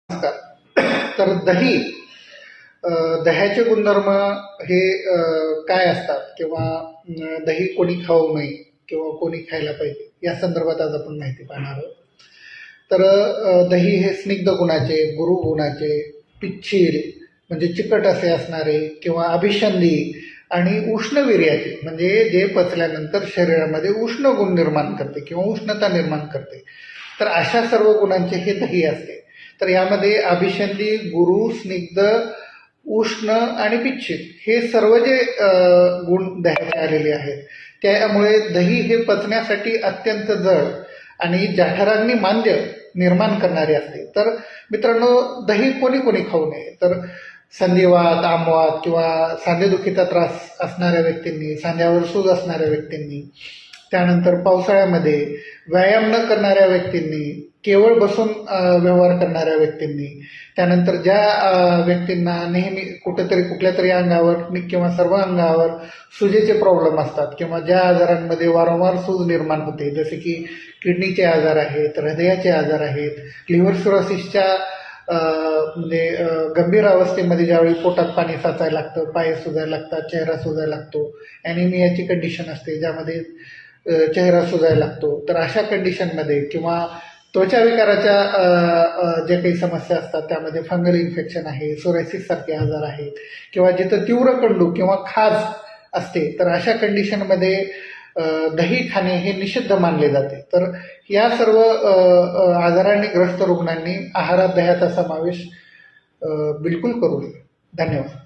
नमस्कार. तर दह्याचे गुणधर्म हे काय असतात किंवा दही कोणी खाऊ नये किंवा कोणी खायला पाहिजे या संदर्भात आज आपण माहिती पाहणार आहोत. तर दही हे स्निग्ध गुणाचे, गुरु गुणाचे, पिच्छील म्हणजे चिकट असे असणारे किंवा अभिषंधी आणि उष्णवीर्याचे म्हणजे जे पचल्यानंतर शरीरामध्ये उष्ण गुण निर्माण करते किंवा उष्णता निर्माण करते. तर अशा सर्व गुणांचे हे दही असते. तर यामध्ये अभिषंधी, गुरु, स्निग्ध, उष्ण आणि पिच्छित हे सर्व जे गुण दह्याचे आलेले आहेत, त्यामुळे दही हे पचण्यासाठी अत्यंत जड आणि जठराग्नी मांद्य निर्माण करणारे असते. तर मित्रांनो, दही कोणी कोणी खाऊ नये? तर संधिवात, आमवात किंवा सांधेदुखीचा त्रास असणाऱ्या व्यक्तींनी, सांध्यावर सूज असणाऱ्या व्यक्तींनी, त्यानंतर पावसाळ्यामध्ये व्यायाम न करणाऱ्या व्यक्तींनी, केवळ बसून व्यवहार करणाऱ्या व्यक्तींनी, त्यानंतर ज्या व्यक्तींना नेहमी कुठेतरी कुठल्या तरी अंगावर किंवा सर्व अंगावर सुजेचे प्रॉब्लेम असतात किंवा ज्या आजारांमध्ये वारंवार सूज निर्माण होते, जसे की किडनीचे आजार आहेत, हृदयाचे आजार आहेत, लिव्हर सिरोसिसच्या म्हणजे गंभीर अवस्थेमध्ये ज्यावेळी पोटात पाणी साचायला लागतं, पाय सुजायला लागतात, चेहरा सुजायला लागतो, ॲनिमियाची कंडिशन असते ज्यामध्ये चेहरा सुजायला लागतो. तर अशा कंडिशनमध्ये किंवा त्वचा विकाराच्या जे काही समस्या असतात त्यामध्ये फंगल इन्फेक्शन आहे, सोरायसिस सारखे आजार आहेत किंवा जिथं तीव्र कंडू किंवा खाज असते, तर अशा कंडिशनमध्ये दही खाणे हे निषिद्ध मानले जाते. तर या सर्व आजारांनी ग्रस्त रुग्णांनी आहारात दह्याचा समावेश बिलकुल करू नये. धन्यवाद.